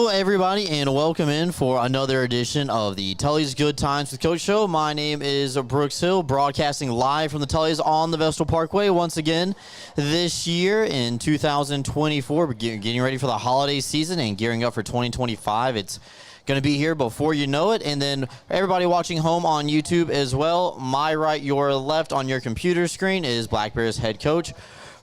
Hello, everybody, and welcome in for another edition of the Tully's Good Times with Coach Show. My name is Brooks Hill, broadcasting live from the Tully's on the Vestal Parkway once again this year in 2024. We're getting ready for the holiday season and gearing up for 2025. It's going to be here before you know it. And then everybody watching home on YouTube as well, my right, your left on your computer screen is Black Bears head coach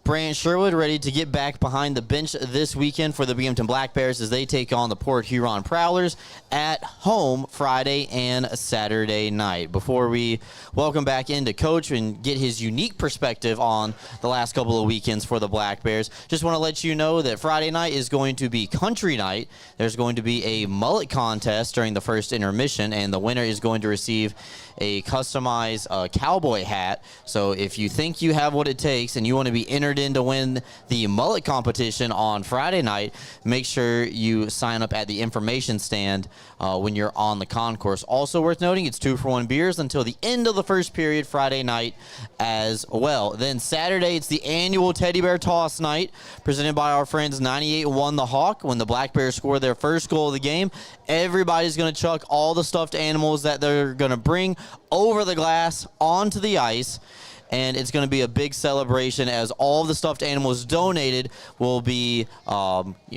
Brant Sherwood, ready to get back behind the bench this weekend for the Binghamton Black Bears as they take on the Port Huron Prowlers at home Friday and Saturday night. Before we welcome back into Coach and get his unique perspective on the last couple of weekends for the Black Bears, just want to let you know that Friday night is going to be country night. There's going to be a mullet contest during the first intermission, and the winner is going to receive a customized cowboy hat. So if you think you have what it takes and you want to be entered in to win the mullet competition on Friday night, make sure you sign up at the information stand when you're on the concourse. Also worth noting, it's 2-for-1 beers until the end of the first period Friday night as well. Then Saturday, it's the annual Teddy Bear Toss night presented by our friends 98-1 The Hawk. When the Black Bears score their first goal of the game, everybody's going to chuck all the stuffed animals that they're going to bring over the glass onto the ice, and it's going to be a big celebration as all of the stuffed animals donated will be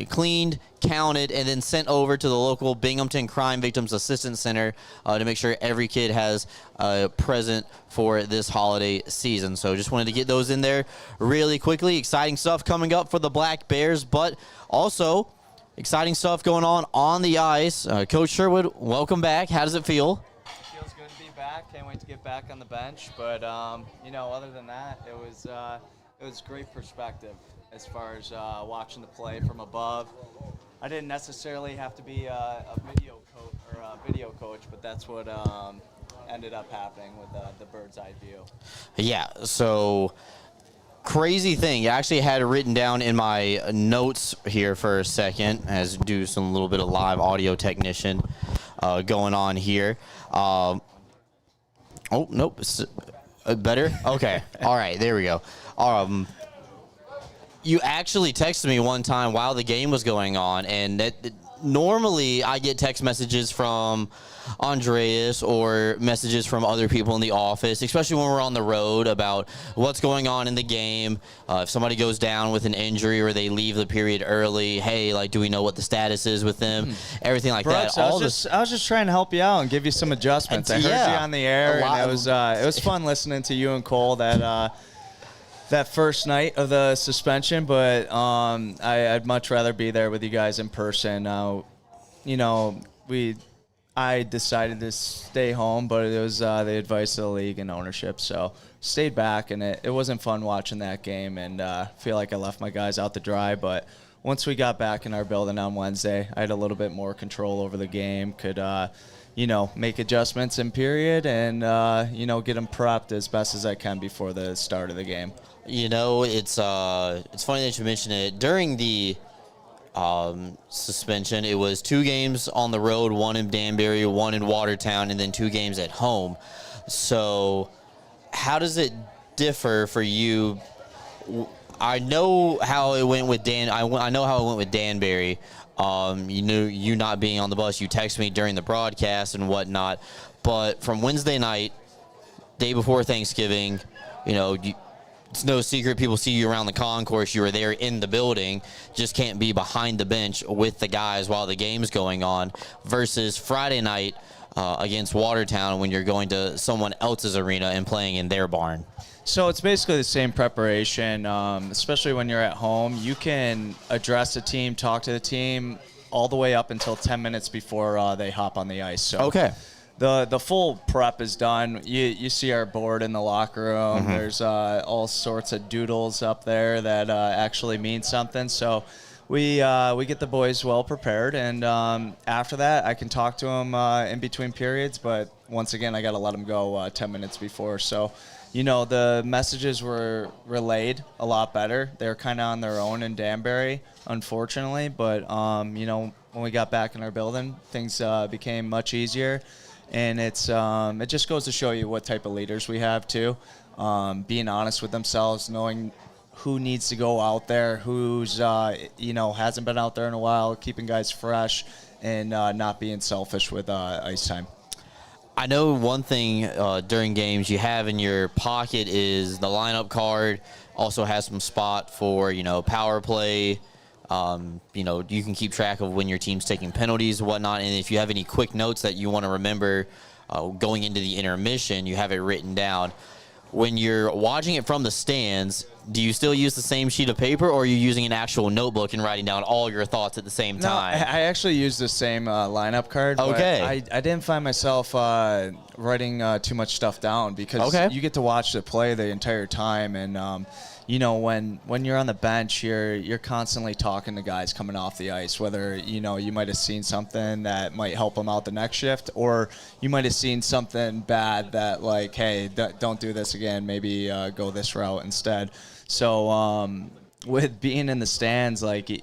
cleaned, counted, and then sent over to the local Binghamton Crime Victims Assistance Center to make sure every kid has a present for this holiday season. So just wanted to get those in there really quickly. Exciting stuff coming up for the Black Bears, but also exciting stuff going on the ice. Coach Sherwood, welcome back. How does it feel? Feels good to be back. Can't wait to get back on the bench. But other than that, it was great perspective as far as watching the play from above. I didn't necessarily have to be a video coach, but that's what ended up happening with the bird's eye view. Yeah. So crazy thing. I actually had it written down in my notes here for a second, as do some little bit of live audio technician going on here. Oh, nope. Better? Okay. All right. There we go. You actually texted me one time while the game was going on, and normally I get text messages from Andreas or messages from other people in the office, especially when we're on the road, about what's going on in the game. If somebody goes down with an injury or they leave the period early, hey, like, do we know what the status is with them? Everything like Brooks, that. I was just trying to help you out and give you some adjustments. I heard you on the air, and it was fun listening to you and Cole that first night of the suspension, but I'd much rather be there with you guys in person. I decided to stay home, but it was the advice of the league and ownership, so stayed back, and it wasn't fun watching that game, and feel like I left my guys out to dry. But once we got back in our building on Wednesday, I had a little bit more control over the game, could make adjustments in period and get them prepped as best as I can before the start of the game. It's funny that you mentioned it. During the suspension, it was 2 games on the road, 1 in Danbury, 1 in Watertown, and then 2 games at home. So how does it differ for you? I know how it went with I know how it went with Danbury. You not being on the bus, you text me during the broadcast and whatnot. But from Wednesday night, day before Thanksgiving, it's no secret. People see you around the concourse. You were there in the building. Just can't be behind the bench with the guys while the game's going on. Versus Friday night against Watertown, when you're going to someone else's arena and playing in their barn. So it's basically the same preparation, especially when you're at home. You can address the team, talk to the team all the way up until 10 minutes before they hop on the ice. So okay. The full prep is done. You see our board in the locker room. Mm-hmm. There's all sorts of doodles up there that actually mean something. So we get the boys well prepared, and after that, I can talk to them in between periods. But once again, I got to let them go 10 minutes before. So, the messages were relayed a lot better. They're kind of on their own in Danbury, unfortunately. But when we got back in our building, things became much easier. And it just goes to show you what type of leaders we have too. Being honest with themselves, knowing who needs to go out there, who's hasn't been out there in a while, keeping guys fresh, and not being selfish with ice time. I know one thing during games you have in your pocket is the lineup card. Also has some spot for, power play. You can keep track of when your team's taking penalties and whatnot. And if you have any quick notes that you want to remember going into the intermission, you have it written down. When you're watching it from the stands, do you still use the same sheet of paper, or are you using an actual notebook and writing down all your thoughts at the same time? No, I actually used the same lineup card. Okay. But I didn't find myself writing too much stuff down because you get to watch the play the entire time. And, when you're on the bench, you're constantly talking to guys coming off the ice, whether, you might have seen something that might help them out the next shift, or you might have seen something bad that, like, hey, don't do this again, maybe go this route instead. So with being in the stands, like,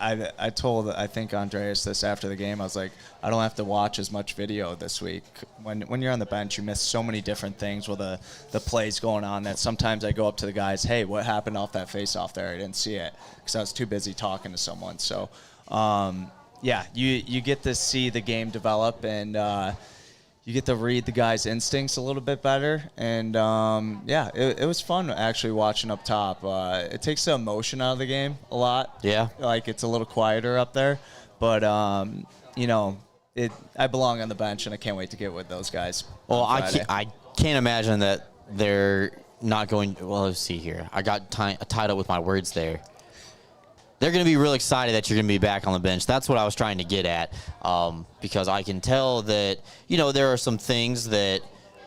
I told, I think, Andreas this after the game. I was like, I don't have to watch as much video this week. When you're on the bench, you miss so many different things with the plays going on that sometimes I go up to the guys, hey, what happened off that face-off there? I didn't see it because I was too busy talking to someone. So, you get to see the game develop, and you get to read the guys' instincts a little bit better. And, it was fun actually watching up top. It takes the emotion out of the game a lot. Yeah. Like, it's a little quieter up there. But, I belong on the bench, and I can't wait to get with those guys. Well, I can't imagine that they're not going – well, let's see here. I got tied up with my words there. They're going to be real excited that you're going to be back on the bench. That's what I was trying to get at, because I can tell that, there are some things that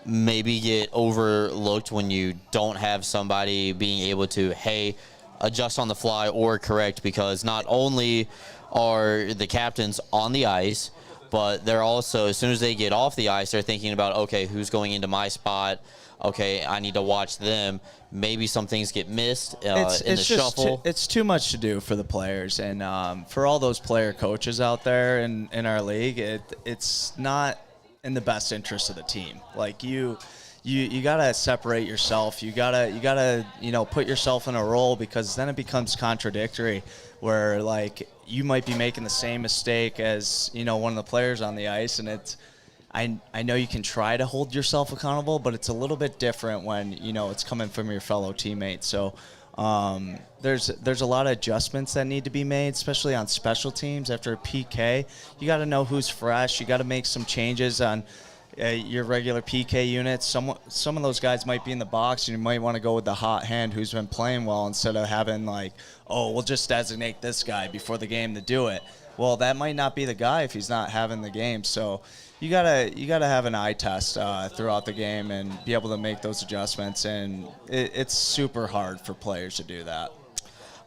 maybe get overlooked when you don't have somebody being able to, hey, adjust on the fly or correct, because not only are the captains on the ice, but they're also, as soon as they get off the ice, they're thinking about, okay, who's going into my spot? Okay, I need to watch them. Maybe some things get missed in the shuffle. It's too much to do for the players, and for all those player coaches out there in our league, it's not in the best interest of the team. Like, you gotta separate yourself. You gotta put yourself in a role, because then it becomes contradictory, where, like, you might be making the same mistake as one of the players on the ice, and it's. I know you can try to hold yourself accountable, but it's a little bit different when it's coming from your fellow teammates. So there's a lot of adjustments that need to be made, especially on special teams after a PK. You got to know who's fresh. You got to make some changes on your regular PK units. Some of those guys might be in the box, and you might want to go with the hot hand who's been playing well, instead of having, like, oh, we'll just designate this guy before the game to do it. Well, that might not be the guy if he's not having the game. So you gotta have an eye test throughout the game and be able to make those adjustments, and it's super hard for players to do that.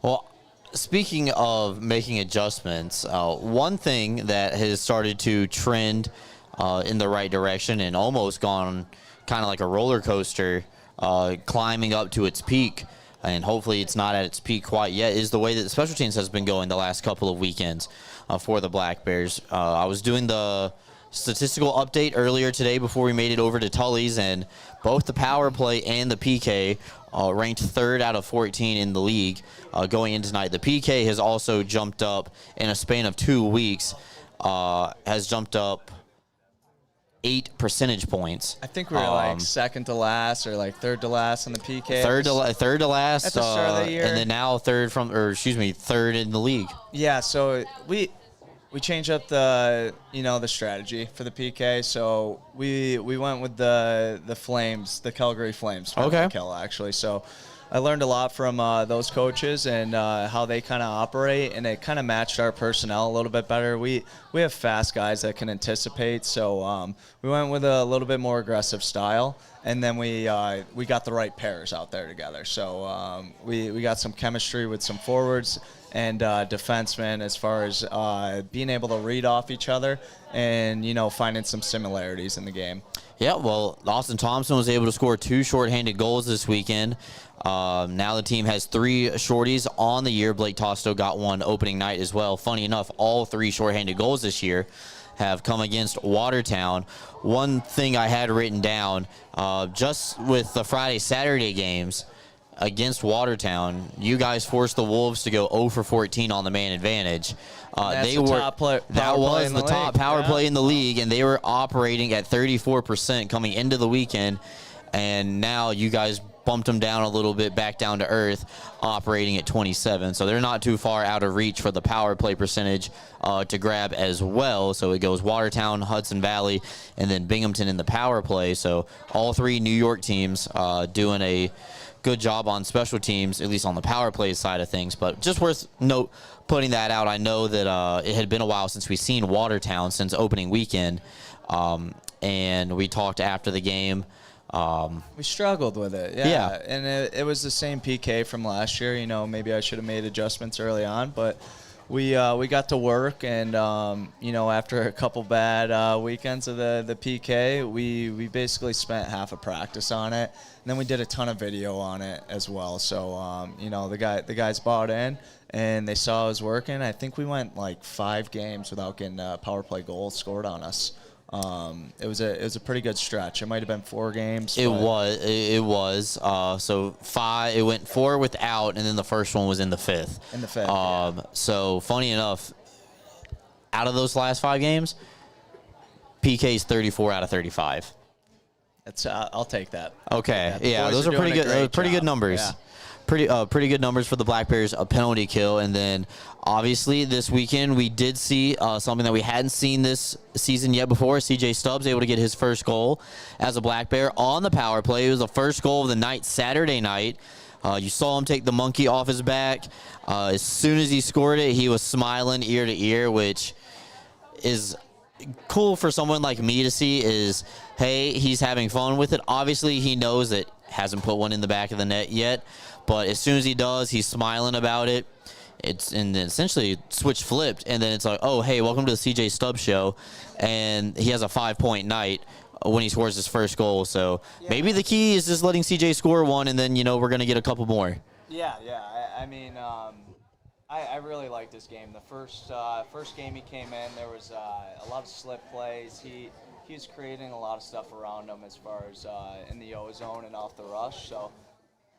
Well, speaking of making adjustments, one thing that has started to trend in the right direction and almost gone kind of like a roller coaster, climbing up to its peak, and hopefully it's not at its peak quite yet, is the way that the special teams has been going the last couple of weekends for the Black Bears. I was doing the statistical update earlier today before we made it over to Tully's, and both the power play and the PK ranked 3rd out of 14 in the league going into tonight. The PK has also jumped up in a span of 2 weeks, has jumped up 8 percentage points. I think we were like second to last or like third to last in the PK. Third to last at the start of the year, and then now third in the league. Yeah, so we changed up the strategy for the PK. So we went with the Flames, the Calgary Flames. Okay. Kill, actually. So I learned a lot from those coaches and how they kind of operate, and it kind of matched our personnel a little bit better. We have fast guys that can anticipate, so we went with a little bit more aggressive style, and then we got the right pairs out there together. So we got some chemistry with some forwards and defensemen as far as being able to read off each other and finding some similarities in the game. Yeah, well, Austin Thompson was able to score 2 shorthanded goals this weekend. Now the team has 3 shorties on the year. Blake Tosto got one opening night as well. Funny enough, all 3 shorthanded goals this year have come against Watertown. One thing I had written down, just with the Friday-Saturday games, against Watertown, you guys forced the Wolves to go 0 for 14 on the man advantage. That was the top power play in the league, and they were operating at 34% coming into the weekend, and now you guys bumped them down a little bit back down to earth, operating at 27. So they're not too far out of reach for the power play percentage to grab as well. So it goes Watertown, Hudson Valley, and then Binghamton in the power play. So all three New York teams doing a good job on special teams, at least on the power play side of things. But just worth putting that out. I know that it had been a while since we've seen Watertown since opening weekend, and we talked after the game. We struggled with it, yeah. And it was the same PK from last year. You know, maybe I should have made adjustments early on, but we got to work, and you know, after a couple bad weekends of the PK, we basically spent half a practice on it, and then we did a ton of video on it as well. So you know, the guys bought in, and they saw it was working. I think we went like 5 games without getting a power play goal scored on us. It was a pretty good stretch. It might have been 4 games. It was. So 5. It went 4 without, and then the first one was in the 5th. In the 5th. So funny enough, out of those last 5 games, PK's 34 out of 35. That's I'll take that. Okay. Yeah, those are pretty good numbers. Yeah. Pretty good numbers for the Black Bears, a penalty kill. And then obviously this weekend we did see something that we hadn't seen this season yet before. CJ Stubbs able to get his first goal as a Black Bear on the power play. It was the first goal of the night, Saturday night. You saw him take the monkey off his back. As soon as he scored it, he was smiling ear to ear, which is cool for someone like me to see. Is, hey, he's having fun with it. Obviously he knows that hasn't put one in the back of the net yet, but as soon as he does, he's smiling about it. And then essentially switch flipped, and then it's like, oh, hey, welcome to the CJ Stubbs show, and he has a 5-point night when he scores his first goal. So maybe the key is just letting CJ score one, and then, you know, we're going to get a couple more. Yeah. I mean, I really liked this game. The first game he came in, there was a lot of slip plays. He was creating a lot of stuff around him as far as in the O-zone and off the rush. So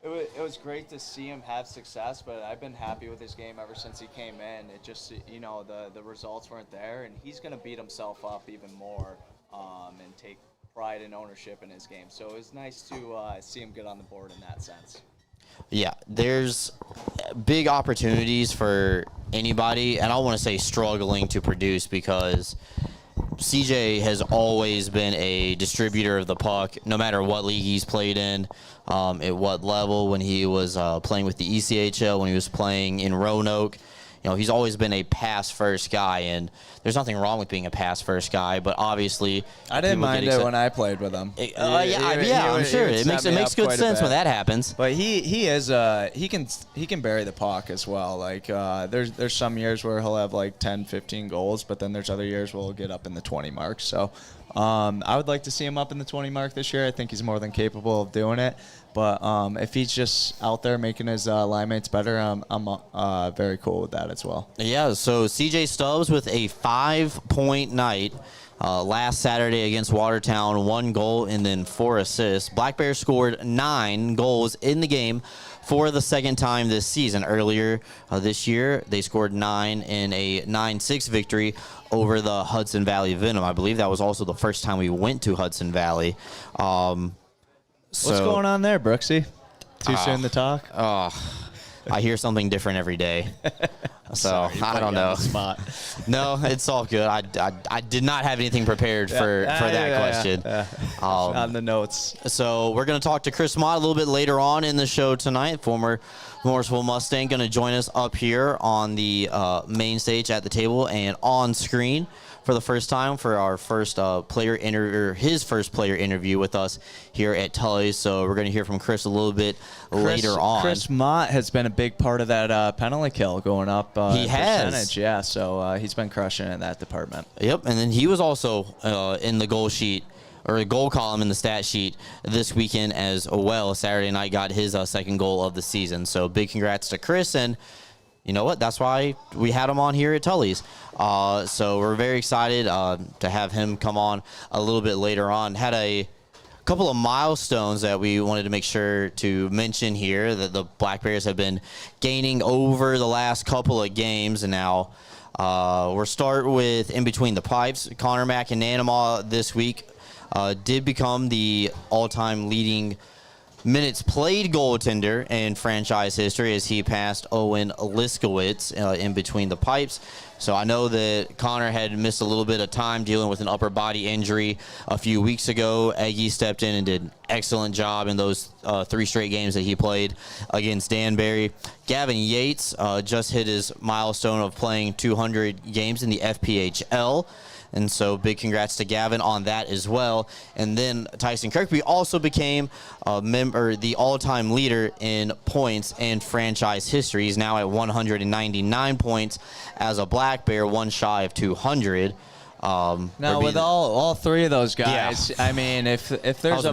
it was great to see him have success, but I've been happy with his game ever since he came in. It just, you know, the results weren't there, and he's going to beat himself up even more and take pride and ownership in his game. So it was nice to see him get on the board in that sense. Yeah, there's big opportunities for anybody, and I want to say struggling to produce, because CJ has always been a distributor of the puck, no matter what league he's played in, at what level. When he was playing with the ECHL, when he was playing in Roanoke, you know, he's always been a pass-first guy, and there's nothing wrong with being a pass-first guy, but obviously I didn't mind it when I played with him. I'm sure it makes good sense when that happens. But he can bury the puck as well. Like there's some years where he'll have like 10, 15 goals, but then there's other years where he'll get up in the 20 mark. So I would like to see him up in the 20 mark this year. I think he's more than capable of doing it. But if he's just out there making his line mates better, I'm very cool with that as well. Yeah, so CJ Stubbs with a 5-point night last Saturday against Watertown, 1 goal and then 4 assists. Black Bears scored 9 goals in the game for the second time this season. Earlier this year, they scored 9 in a 9-6 victory over the Hudson Valley Venom. I believe that was also the first time we went to Hudson Valley. What's going on there, Brooksy? Too soon to talk? I hear something different every day. So I don't know. No, it's all good. I did not have anything prepared for that question. On the notes. So we're going to talk to Chris Mott a little bit later on in the show tonight. Former Morrisville Mustang going to join us up here on the main stage at the table and on screen for the first time for our first his first player interview with us here at Tully. So we're going to hear from Chris a little bit later on. Chris Mott has been a big part of that penalty kill going up. He has. Percentage, yeah. So he's been crushing in that department. Yep, and then he was also in the goal sheet, or a goal column in the stat sheet this weekend as well. Saturday night got his second goal of the season. So big congrats to Chris, and you know what? That's why we had him on here at Tully's. So we're very excited to have him come on a little bit later on. Had a couple of milestones that we wanted to make sure to mention here that the Black Bears have been gaining over the last couple of games. And now we'll start with in between the pipes. Connor McAnanama this week did become the all-time leading minutes played goaltender in franchise history as he passed Owen Liskowitz in between the pipes. So I know that Connor had missed a little bit of time dealing with an upper body injury a few weeks ago. Eggie stepped in and did an excellent job in those 3 straight games that he played against Danbury. Gavin Yates just hit his milestone of playing 200 games in the FPHL. And so big congrats to Gavin on that as well. And then Tyson Kirkby also became the all-time leader in points in franchise history. He's now at 199 points as a Black Bear, one shy of 200. Now with all 3 of those guys, I mean, if there's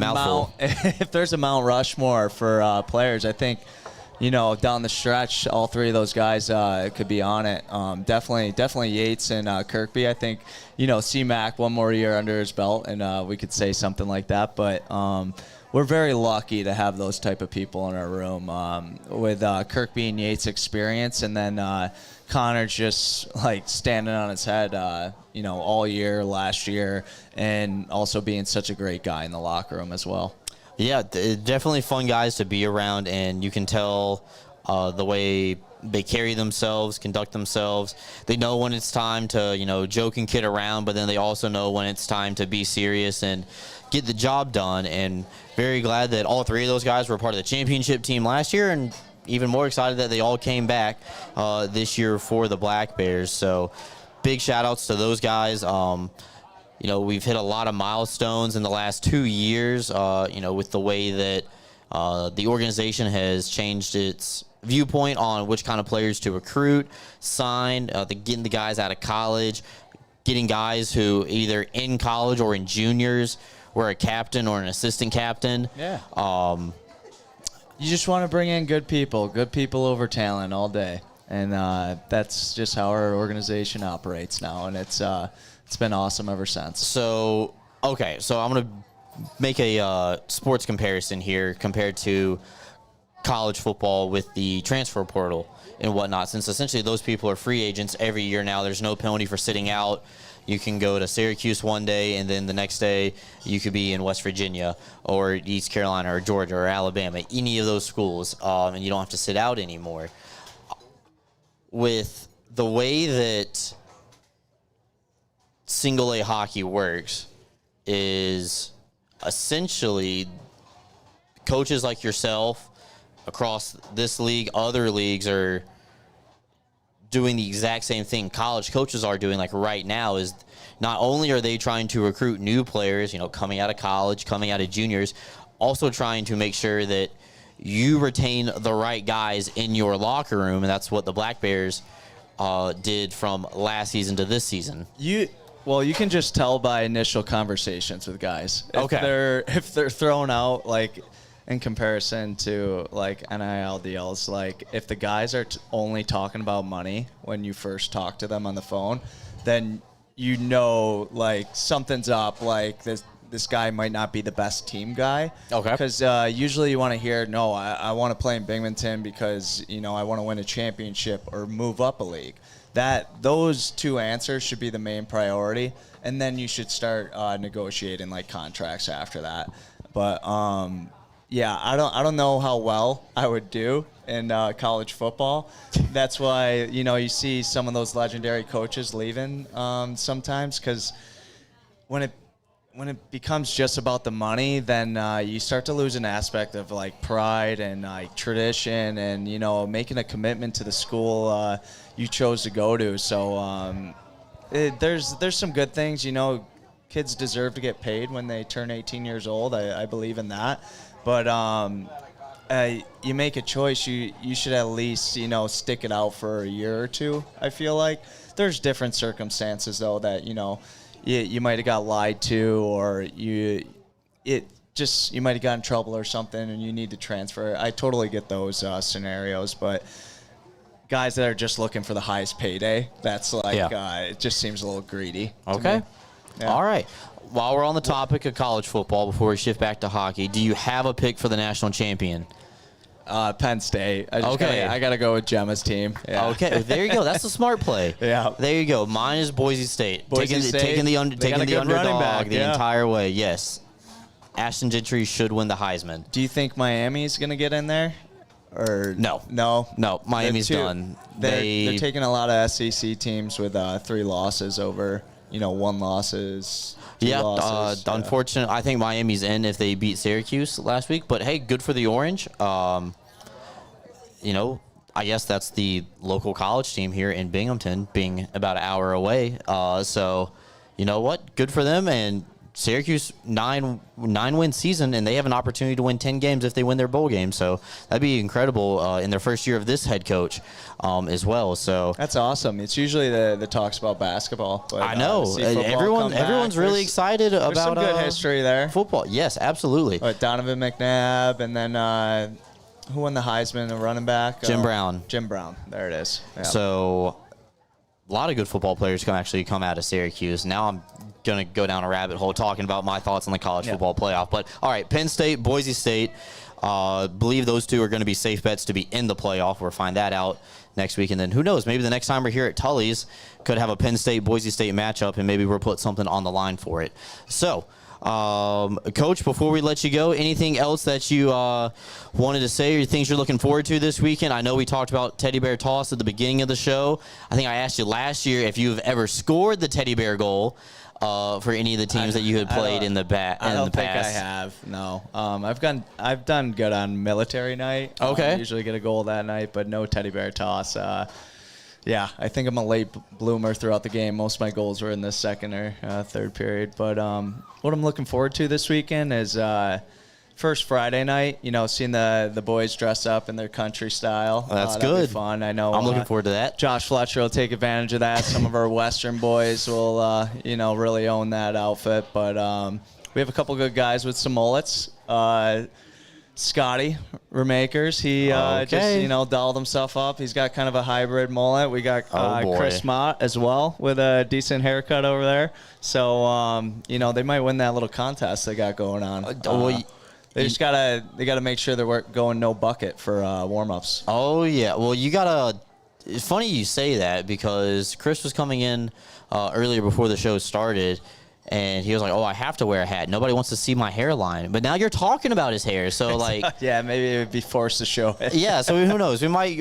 a Mount Rushmore for players, I think, down the stretch, all 3 of those guys could be on it. Definitely Yates and Kirkby. I think, C-Mac one more year under his belt, and we could say something like that. But we're very lucky to have those type of people in our room with Kirkby and Yates' experience, and then Connor just like standing on his head, all year last year, and also being such a great guy in the locker room as well. Yeah, definitely fun guys to be around, and you can tell the way they carry themselves, conduct themselves. They know when it's time to, joke and kid around, but then they also know when it's time to be serious and get the job done. And very glad that all 3 of those guys were part of the championship team last year, and even more excited that they all came back this year for the Black Bears. So big shout-outs to those guys. We've hit a lot of milestones in the last 2 years, with the way that the organization has changed its viewpoint on which kind of players to recruit, sign, getting the guys out of college, getting guys who either in college or in juniors were a captain or an assistant captain. Yeah. You just want to bring in good people over talent all day. And that's just how our organization operates now, and it's been awesome ever since. So I'm going to make a sports comparison here compared to college football with the transfer portal and whatnot, since essentially those people are free agents every year now. There's no penalty for sitting out. You can go to Syracuse one day, and then the next day you could be in West Virginia or East Carolina or Georgia or Alabama, any of those schools, and you don't have to sit out anymore. With the way that single-A hockey works is essentially coaches like yourself across this league, other leagues are doing the exact same thing college coaches are doing like right now. Is not only are they trying to recruit new players, coming out of college, coming out of juniors, also trying to make sure that you retain the right guys in your locker room, and that's what the Black Bears did from last season to this season. You can just tell by initial conversations with guys. If they're thrown out, like, in comparison to, like, NIL deals, like, if the guys are only talking about money when you first talk to them on the phone, then like, something's up, like, this guy might not be the best team guy. Okay. Because usually you want to hear, no, I want to play in Binghamton because, I want to win a championship or move up a league. Those 2 answers should be the main priority, and then you should start negotiating like contracts after that. But I don't know how well I would do in college football. That's why you see some of those legendary coaches leaving sometimes, because when it becomes just about the money, then you start to lose an aspect of like pride and like tradition and making a commitment to the school you chose to go to. So there's some good things. Kids deserve to get paid when they turn 18 years old. I believe in that. But you make a choice, you should at least stick it out for a year or 2. I feel like there's different circumstances though that you might have got lied to, or you might have got in trouble or something and you need to transfer. I totally get those scenarios, but guys that are just looking for the highest payday, that's like, it just seems a little greedy. Okay. Yeah. All right. While we're on the topic of college football, before we shift back to hockey, do you have a pick for the national champion? Penn State. Okay. I gotta go with Gemma's team. Yeah. Okay, there you go. That's a smart play. Yeah. There you go. Mine is Boise State. Boise State, taking the they got a good running underdog back, the yeah. entire way. Yes. Ashton Gentry should win the Heisman. Do you think Miami's gonna get in there? Or No. No. Miami's done. They're taking a lot of SEC teams with 3 losses over 1 losses. 2 losses. Unfortunately, I think Miami's in if they beat Syracuse last week. But hey, good for the Orange. I guess that's the local college team here in Binghamton, being about an hour away. So, you know what? Good for them. And Syracuse, 9-win season, and they have an opportunity to win 10 games if they win their bowl game. So that'd be incredible in their first year of this head coach as well. So that's awesome. It's usually the talks about basketball. But, I know everyone's really excited about some good history there. Football. Yes, absolutely. Donovan McNabb, and then who won the Heisman? The running back, Jim Brown. Jim Brown. There it is. Yeah. So a lot of good football players can actually come out of Syracuse. Now I'm going to go down a rabbit hole talking about my thoughts on the college football playoff. But, all right, Penn State, Boise State, believe those two are going to be safe bets to be in the playoff. We'll find that out next week. And then who knows, maybe the next time we're here at Tully's could have a Penn State-Boise State matchup, and maybe we'll put something on the line for it. So, Coach, before we let you go, anything else that you wanted to say or things you're looking forward to this weekend? I know we talked about teddy bear toss at the beginning of the show. I think I asked you last year if you've ever scored the teddy bear goal for any of the teams that you had played in the past. I don't think I have. No. I've done good on military night. Okay. Usually get a goal that night, but no teddy bear toss. Yeah, I think I'm a late bloomer throughout the game. Most of my goals were in the second or third period. But what I'm looking forward to this weekend is first Friday night, seeing the boys dress up in their country style. That's that'll good. Be fun. I know. I'm looking forward to that. Josh Fletcher will take advantage of that. Some of our Western boys will, really own that outfit. But we have a couple good guys with some mullets. Scotty Remakers, he just dolled himself up. He's got kind of a hybrid mullet. We got Chris Mott as well with a decent haircut over there. So they might win that little contest they got going on. They gotta make sure they're going no bucket for warm-ups. Oh yeah, well it's funny you say that because Chris was coming in earlier before the show started. And he was like, "Oh, I have to wear a hat. Nobody wants to see my hairline." But now you're talking about his hair, so like, yeah, maybe it would be forced to show it. Yeah, so who knows? We might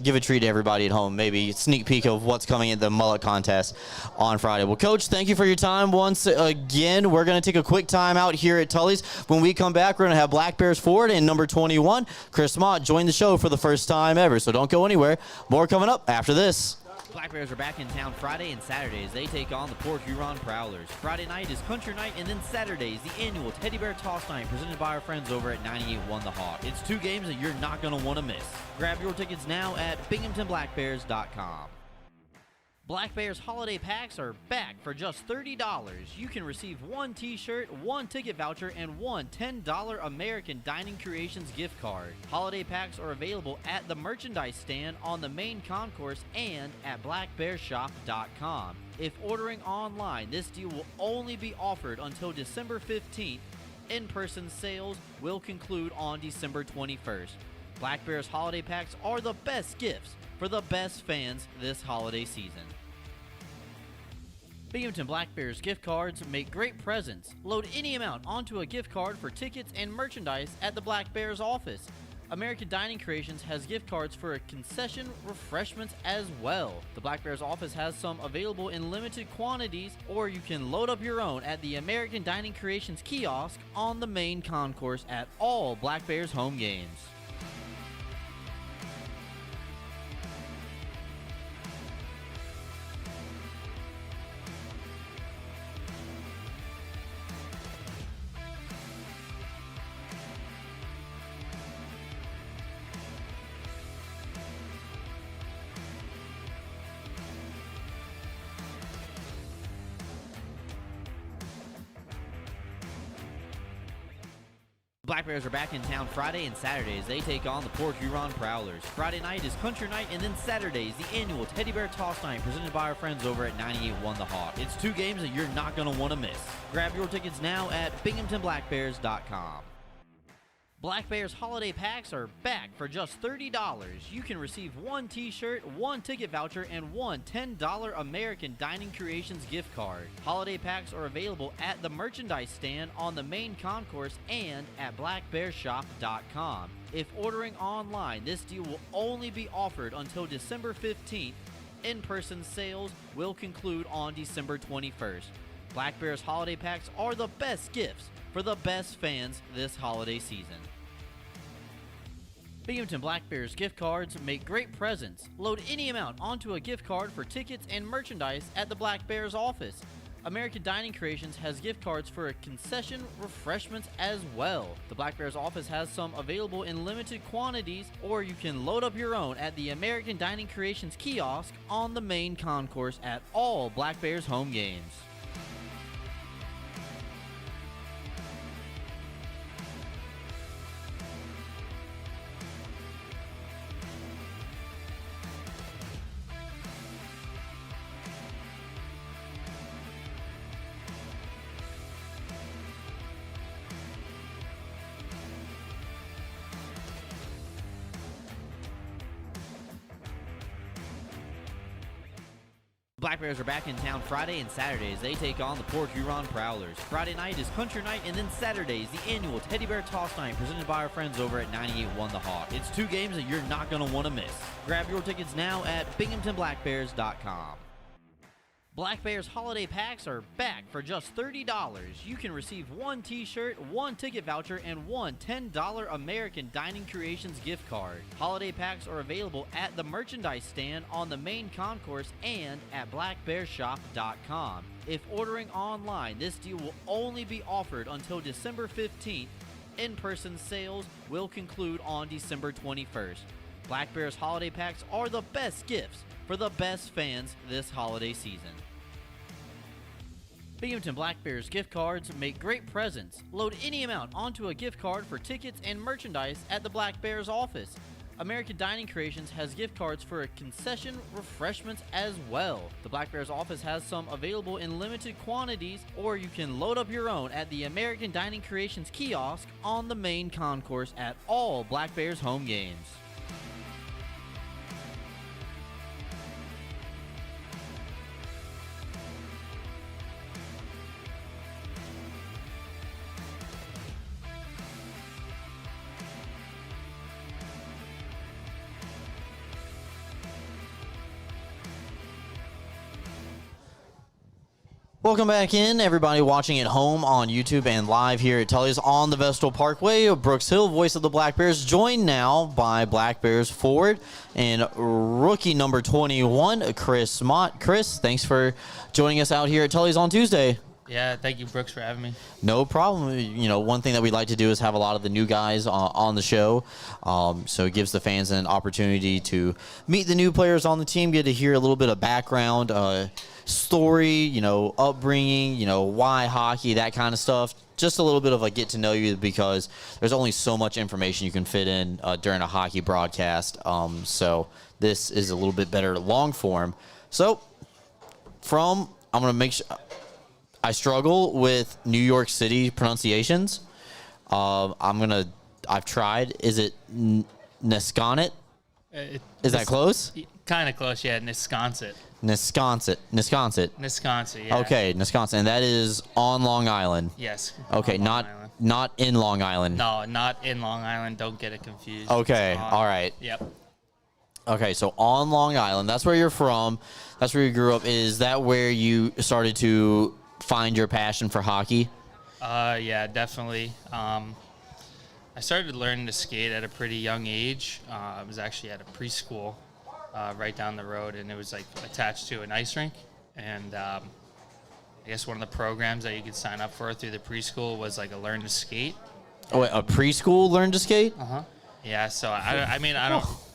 give a treat to everybody at home. Maybe sneak peek of what's coming in the mullet contest on Friday. Well, Coach, thank you for your time once again. We're gonna take a quick time out here at Tully's. When we come back, we're gonna have Black Bears forward and number 21, Chris Mott, join the show for the first time ever. So don't go anywhere. More coming up after this. Black Bears are back in town Friday and Saturdays. They take on the Port Huron Prowlers. Friday night is Country Night, and then Saturdays, the annual Teddy Bear Toss Night presented by our friends over at 98.1 The Hawk. It's 2 games that you're not going to want to miss. Grab your tickets now at binghamtonblackbears.com. Black Bears holiday packs are back for just $30. You can receive 1 t-shirt, 1 ticket voucher, and 1 $10 American Dining Creations gift card. Holiday packs are available at the merchandise stand on the main concourse and at blackbearshop.com. If ordering online, this deal will only be offered until December 15th. In-person sales will conclude on December 21st. Black Bears holiday packs are the best gifts for the best fans this holiday season. Binghamton Black Bears gift cards make great presents. Load any amount onto a gift card for tickets and merchandise at the Black Bears office. American Dining Creations has gift cards for concession refreshments as well. The Black Bears office has some available in limited quantities, or you can load up your own at the American Dining Creations kiosk on the main concourse at all Black Bears home games. Black Bears are back in town Friday and Saturday as they take on the Port Huron Prowlers. Friday night is Country Night, and then Saturday is the annual Teddy Bear Toss Night presented by our friends over at 98.1 The Hawk. It's 2 games that you're not going to want to miss. Grab your tickets now at binghamtonblackbears.com. Black Bears holiday packs are back for just $30. You can receive 1 t-shirt, 1 ticket voucher, and 1 $10 American Dining Creations gift card. Holiday packs are available at the merchandise stand on the main concourse and at blackbearshop.com. If ordering online, this deal will only be offered until December 15th. In-person sales will conclude on December 21st. Black Bears holiday packs are the best gifts for the best fans this holiday season. Binghamton Black Bears gift cards make great presents. Load any amount onto a gift card for tickets and merchandise at the Black Bears office. American Dining Creations has gift cards for a concession refreshments as well. The Black Bears office has some available in limited quantities, or you can load up your own at the American Dining Creations kiosk on the main concourse at all Black Bears home games. Black Bears are back in town Friday and Saturday as they take on the Port Huron Prowlers. Friday night is Country Night, and then Saturday is the annual Teddy Bear Toss Night presented by our friends over at 98.1 The Hawk. It's 2 games that you're not going to want to miss. Grab your tickets now at binghamtonblackbears.com. Black Bears holiday packs are back for just $30. You can receive 1 t-shirt, 1 ticket voucher, and 1 $10 American Dining Creations gift card. Holiday packs are available at the merchandise stand on the main concourse and at blackbearshop.com. If ordering online, this deal will only be offered until December 15th. In-person sales will conclude on December 21st. Black Bears holiday packs are the best gifts for the best fans this holiday season. Binghamton Black Bears gift cards make great presents. Load any amount onto a gift card for tickets and merchandise at the Black Bears office. American Dining Creations has gift cards for a concession refreshments as well. The Black Bears office has some available in limited quantities, or you can load up your own at the American Dining Creations kiosk on the main concourse at all Black Bears home games. Welcome back in, everybody watching at home on YouTube and live here at Tully's on the Vestal Parkway. Brooks Hill, voice of the Black Bears, joined now by Black Bears forward and rookie number 21, Chris Mott. Chris, thanks for joining us out here at Tully's on Tuesday. Yeah, thank you, Brooks, for having me. No problem. You know, one thing that we like to do is have a lot of the new guys on the show. So it gives the fans an opportunity to meet the new players on the team, get to hear a little bit of background, story, you know, upbringing, you know, why hockey, that kind of stuff. Just a little bit of a get to know you, because there's only so much information you can fit in during a hockey broadcast. So this is a little bit better long form. So I'm going to make sure. I struggle with New York City pronunciations. I've tried. Is it Nesconnet? Is that close? Kind of close, yeah. Wisconsin. Wisconsin, yeah. Okay, Wisconsin. And that is on Long Island. Yes. Okay, not in Long Island. No, not in Long Island. Don't get it confused. Okay, all right. Yep. Okay, so on Long Island, that's where you're from. That's where you grew up. Is that where you started to find your passion for hockey? Yeah, definitely. I started learning to skate at a pretty young age. I was actually at a preschool right down the road, and it was like attached to an ice rink. And I guess one of the programs that you could sign up for through the preschool was like a learn to skate. Oh, wait, a preschool learn to skate? Uh-huh. Yeah, so I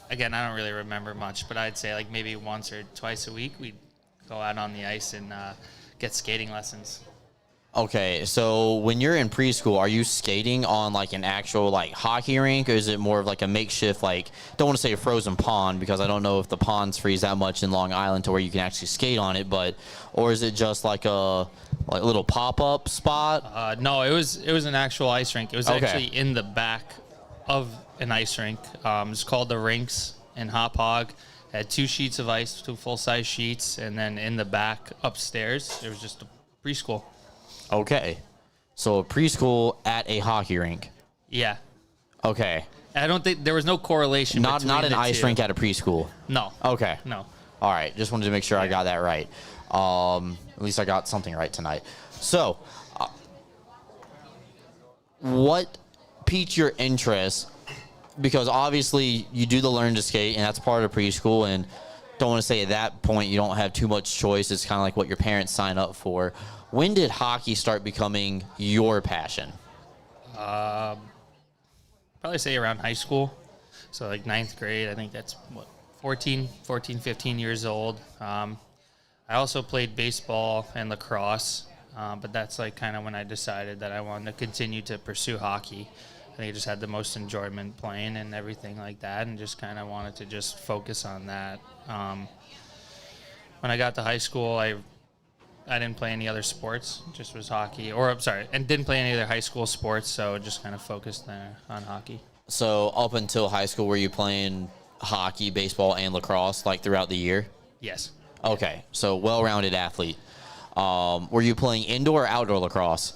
don't really remember much, but I'd say like maybe once or twice a week we'd go out on the ice and get skating lessons. Okay, so when you're in preschool, are you skating on like an actual like hockey rink, or is it more of like a makeshift, like, don't want to say a frozen pond because I don't know if the ponds freeze that much in Long Island to where you can actually skate on it, but or is it just like a little pop-up spot? No, it was an actual ice rink. It was Okay. actually in the back of an ice rink. It's called the Rinks in Hop Hog. It had 2 sheets of ice, 2 full-size sheets, and then in the back upstairs, there was just a preschool. Okay, so a preschool at a hockey rink. Yeah. Okay, I don't think there was no correlation. not between an the ice two. rink at a preschool. No. Okay. No. All right, just wanted to make sure I got that right. At least I got something right tonight. So, what piqued your interest? Because obviously you do the learn to skate, and that's part of preschool. And don't want to say at that point you don't have too much choice. It's kind of like what your parents sign up for. When did hockey start becoming your passion? Probably say around high school. So like 9th grade, I think that's what, 14, 15 years old. I also played baseball and lacrosse, but that's like kind of when I decided that I wanted to continue to pursue hockey. I think I just had the most enjoyment playing and everything like that, and just kind of wanted to just focus on that. When I got to high school, I didn't play any other sports, just was hockey. Or, I'm sorry, and didn't play any other high school sports, so just kind of focused there on hockey. So up until high school, were you playing hockey, baseball, and lacrosse like throughout the year? Yes. Okay, so well-rounded athlete. Were you playing indoor or outdoor lacrosse?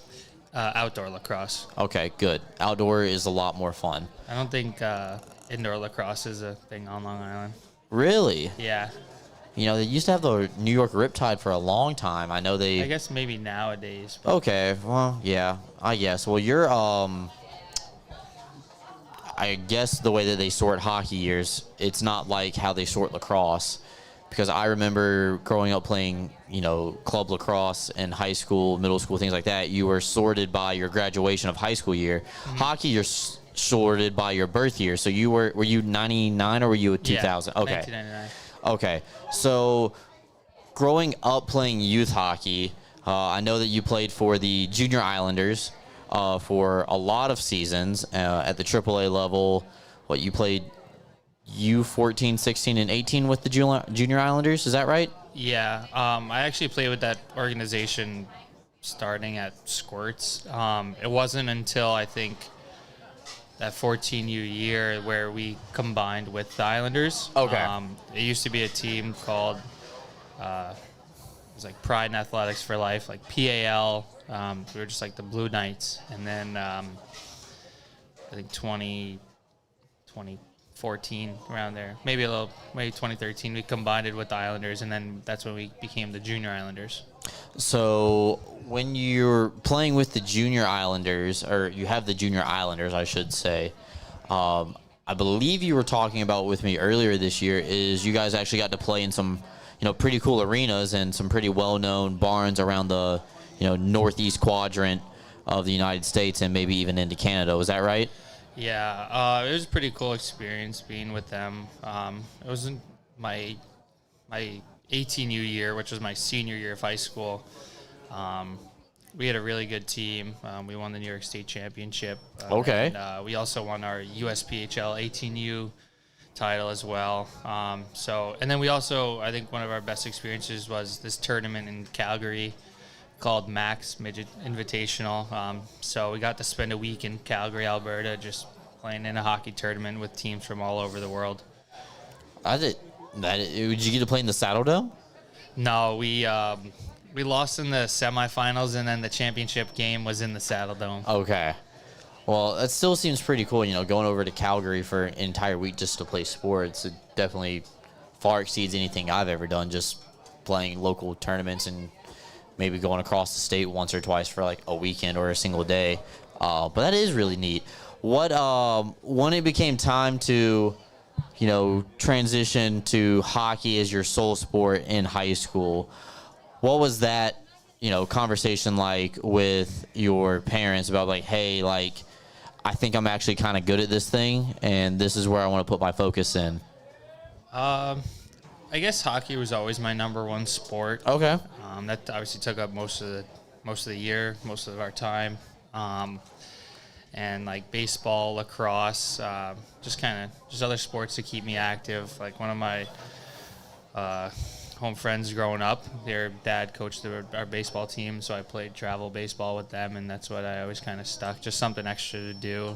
Outdoor lacrosse. Okay, good. Outdoor is a lot more fun. I don't think indoor lacrosse is a thing on Long Island. Really? Yeah. You know, they used to have the New York Riptide for a long time. I know they... I guess maybe nowadays. But Okay, well, yeah, I guess. Well, you're, I guess the way that they sort hockey years, it's not like how they sort lacrosse. Because I remember growing up playing, you know, club lacrosse in high school, middle school, things like that. You were sorted by your graduation of high school year. Mm-hmm. Hockey, you're sorted by your birth year. So you were you 99 or were you a 2000? Yeah, Okay. 1999. Okay, so growing up playing youth hockey, I know that you played for the Junior Islanders for a lot of seasons at the AAA level. What, you played U14, 16, and 18 with the Junior Islanders, is that right? Yeah. I actually played with that organization starting at Squirts. It wasn't until I think that 14U year where we combined with the Islanders. Okay. It used to be a team called, it was like Pride and Athletics for Life, like PAL. We were just like the Blue Knights. And then I think 2014, around there, maybe 2013, we combined it with the Islanders, and then that's when we became the Junior Islanders. So when you're playing with the Junior Islanders, or you have the Junior Islanders, I should say, I believe you were talking about with me earlier this year is you guys actually got to play in some, you know, pretty cool arenas and some pretty well-known barns around the, you know, northeast quadrant of the United States and maybe even into Canada. Was that right? Yeah, it was a pretty cool experience being with them. It was in my 18U year, which was my senior year of high school. We had a really good team. We won the New York State Championship. Okay. And, we also won our USPHL 18U title as well. And then we also, I think one of our best experiences was this tournament in Calgary called Max Midget Invitational. So we got to spend a week in Calgary, Alberta, just playing in a hockey tournament with teams from all over the world. Did you get to play in the Saddle Dome? No, we lost in the semifinals, and then the championship game was in the Saddle Dome. Okay. Well, that still seems pretty cool, you know, going over to Calgary for an entire week just to play sports. It definitely far exceeds anything I've ever done, just playing local tournaments and maybe going across the state once or twice for like a weekend or a single day. But that is really neat. What when it became time to, you know, transition to hockey as your sole sport in high school, what was that, you know, conversation like with your parents about like, hey, like, I think I'm actually kind of good at this thing and this is where I want to put my focus in? I guess hockey was always my number one sport. Okay. That obviously took up most of most of the year, most of our time. And like baseball, lacrosse, just other sports to keep me active. Like one of my home friends growing up, their dad coached our baseball team, so I played travel baseball with them, and that's what I always kind of stuck. Just something extra to do,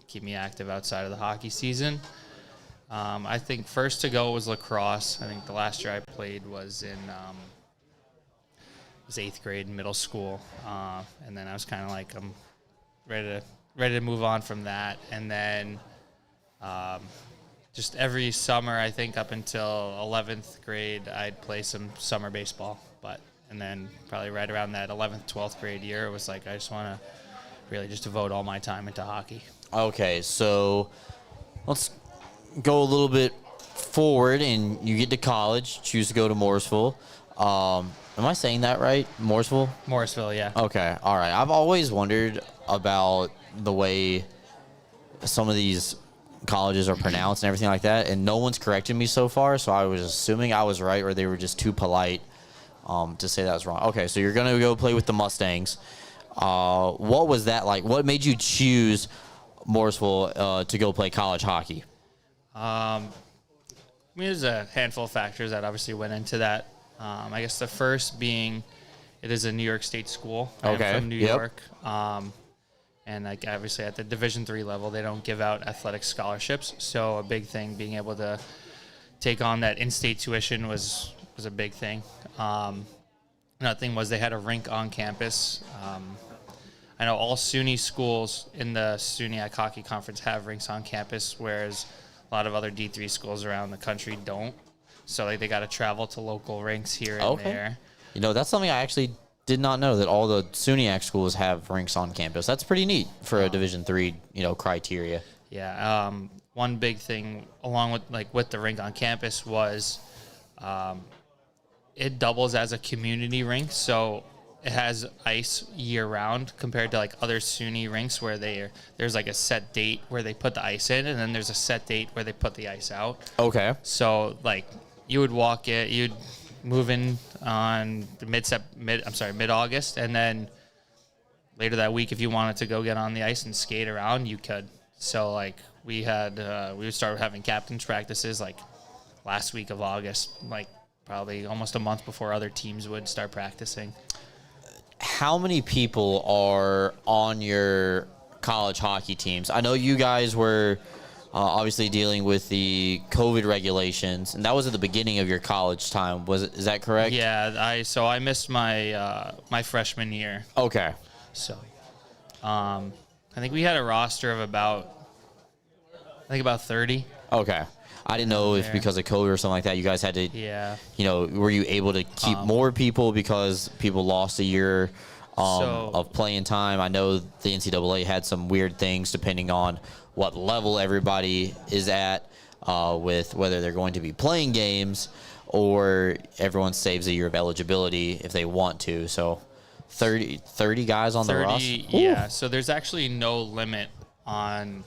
keep me active outside of the hockey season. I think first to go was lacrosse. I think the last year I played was in was 8th grade in middle school, and then I was kind of like I'm ready to move on from that, and then just every summer, I think up until 11th grade, I'd play some summer baseball. And then probably right around that 11th, 12th grade year, it was like I just want to really just devote all my time into hockey. Okay, so let's go a little bit forward, and you get to college, choose to go to Morrisville. Am I saying that right? Morrisville, yeah. Okay, all right. I've always wondered about the way some of these colleges are pronounced and everything like that, and no one's corrected me so far, so I was assuming I was right, or they were just too polite to say that was wrong. Okay, so you're going to go play with the Mustangs. What was that like? What made you choose Morrisville to go play college hockey? There's a handful of factors that obviously went into that. I guess the first being it is a New York State school. I'm from New York. And like obviously at the Division III level, they don't give out athletic scholarships. So a big thing, being able to take on that in-state tuition was a big thing. Another thing was they had a rink on campus. I know all SUNY schools in the SUNY Hockey Conference have rinks on campus, whereas a lot of other D3 schools around the country don't. So like they got to travel to local rinks here and there. You know, that's something I actually did not know, that all the SUNY schools have rinks on campus. That's pretty neat for a Division III, criteria. Yeah. One big thing along with the rink on campus was it doubles as a community rink. So it has ice year round compared to like other SUNY rinks where there's like a set date where they put the ice in, and then there's a set date where they put the ice out. Okay. So like you would you'd move in on mid-August, and then later that week, if you wanted to go get on the ice and skate around, you could. So like we would start having captain's practices like last week of August, like probably almost a month before other teams would start practicing. How many people are on your college hockey teams? I know you guys were obviously dealing with the COVID regulations, and that was at the beginning of your college time. Is that correct? Yeah, I missed my my freshman year. Okay. So, I think we had a roster of about 30. Okay. I didn't know if because of COVID or something like that, you guys had to, were you able to keep more people because people lost a year of playing time? I know the NCAA had some weird things depending on what level everybody is at with whether they're going to be playing games or everyone saves a year of eligibility if they want to. So 30 guys on the roster? Yeah, so there's actually no limit on...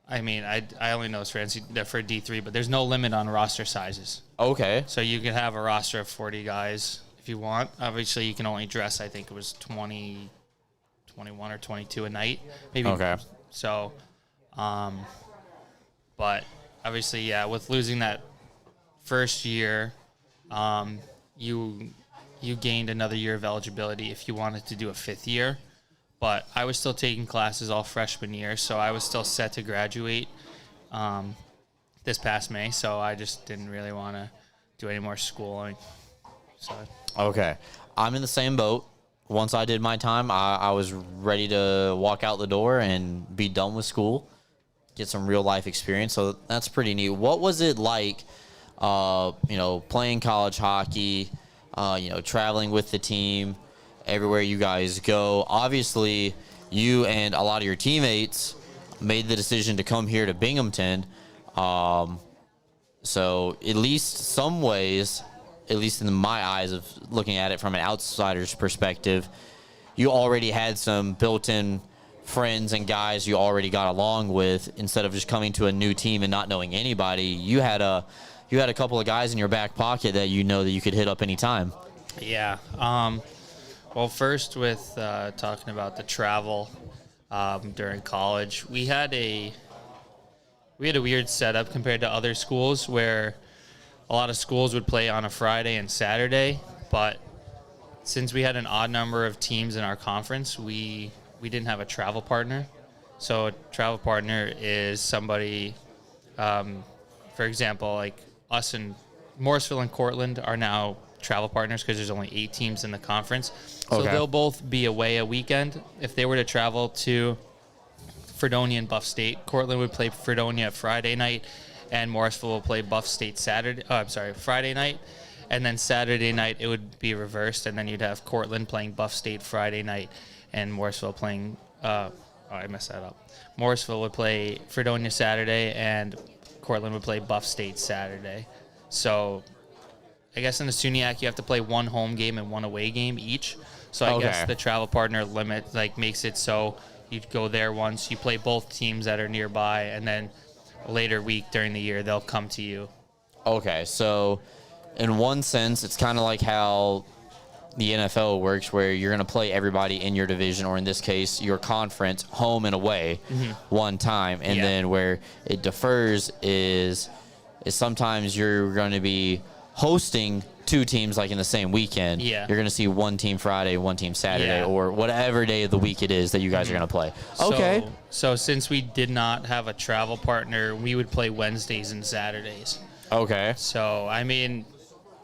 I mean, I only know it's for D3, but there's no limit on roster sizes. Okay. So you can have a roster of 40 guys if you want. Obviously, you can only dress, I think it was 21 or 22 a night. Maybe. Okay. So, but obviously, yeah, with losing that first year, you gained another year of eligibility if you wanted to do a fifth year. But I was still taking classes all freshman year, so I was still set to graduate this past May, so I just didn't really want to do any more schooling. So. Okay. I'm in the same boat. Once I did my time, I was ready to walk out the door and be done with school, get some real-life experience, so that's pretty neat. What was it like, playing college hockey, traveling with the team, everywhere you guys go? Obviously, you and a lot of your teammates made the decision to come here to Binghamton. So at least some ways, at least in my eyes of looking at it from an outsider's perspective, you already had some built-in friends and guys you already got along with. Instead of just coming to a new team and not knowing anybody, you had a couple of guys in your back pocket that you know that you could hit up anytime. Yeah. Well, first with talking about the travel during college, we had a weird setup compared to other schools where a lot of schools would play on a Friday and Saturday, but since we had an odd number of teams in our conference, we didn't have a travel partner. So a travel partner is somebody, for example, like us in Morrisville and Cortland are now travel partners because there's only 8 teams in the conference. So they'll both be away a weekend. If they were to travel to Fredonia and Buff State, Cortland would play Fredonia Friday night, and Morrisville will play Buff State Friday night. And then Saturday night, it would be reversed, and then you'd have Cortland playing Buff State Friday night, and Morrisville playing I messed that up. Morrisville would play Fredonia Saturday, and Cortland would play Buff State Saturday. So I guess in the SUNYAC, you have to play 1 home game and 1 away game each. So I guess the travel partner limit makes it so you go there once, you play both teams that are nearby, and then a later week during the year, they'll come to you. Okay, so in one sense, it's kind of like how the NFL works, where you're going to play everybody in your division, or in this case, your conference, home and away, one time. And then where it differs is sometimes you're going to be hosting 2 teams like in the same weekend. Yeah. You're going to see 1 team Friday, 1 team Saturday, or whatever day of the week it is that you guys are going to play. Okay. So since we did not have a travel partner, we would play Wednesdays and Saturdays. Okay. So, I mean,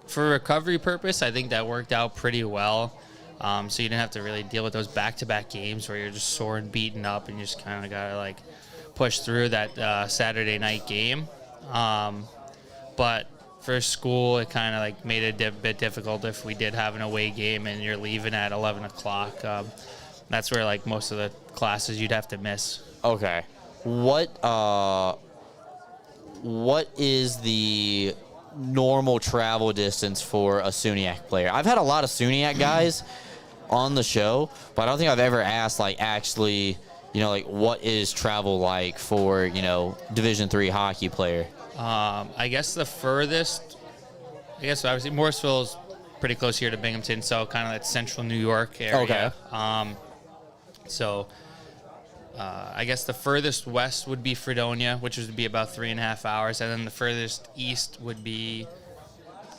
for recovery purpose, I think that worked out pretty well. So you didn't have to really deal with those back-to-back games where you're just sore and beaten up, and you just kind of got to push through that Saturday night game. But for school, it kind of made it a bit difficult if we did have an away game and you're leaving at 11 o'clock. That's where most of the classes you'd have to miss. Okay. What is the normal travel distance for a SUNYAC player? I've had a lot of SUNYAC guys on the show, but I don't think I've ever asked actually, what is travel like for, Division III hockey player? I guess the furthest, obviously Morrisville is pretty close here to Binghamton, so kind of that central New York area. Okay. I guess the furthest west would be Fredonia, which would be about 3.5 hours, and then the furthest east would be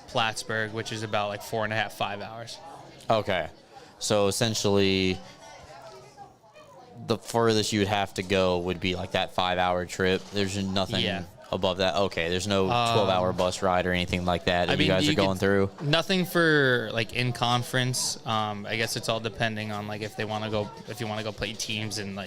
Plattsburgh, which is about 4.5, 5 hours. Okay. So essentially, the furthest you would have to go would be that 5-hour trip. There's nothing above that. Okay. There's no 12-hour bus ride or anything like that you guys are going through? Nothing for in conference. I guess it's all depending on if you want to go play teams in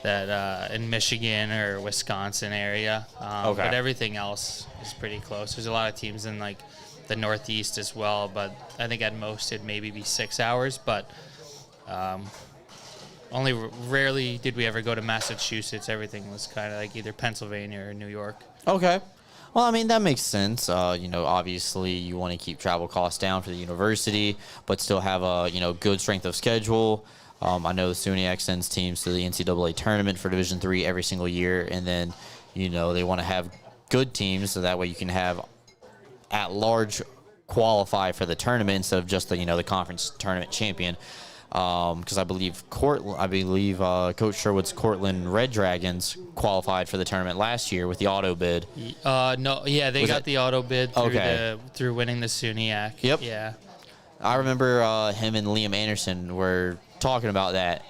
that in Michigan or Wisconsin area. But everything else is pretty close. There's a lot of teams in the Northeast as well, but I think at most it'd maybe be 6 hours. But only rarely did we ever go to Massachusetts. Everything was kind of either Pennsylvania or New York. Okay. Well, I mean, that makes sense. Obviously you want to keep travel costs down for the university, but still have a, good strength of schedule. I know the SUNYAC sends teams to the NCAA tournament for Division III every single year, and then, they want to have good teams so that way you can have at large qualify for the tournament instead of just the conference tournament champion. Because I believe Coach Sherwood's Cortland Red Dragons qualified for the tournament last year with the auto bid. They got the auto bid through winning the SUNYAC. Yep. Yeah. I remember him and Liam Anderson were talking about that.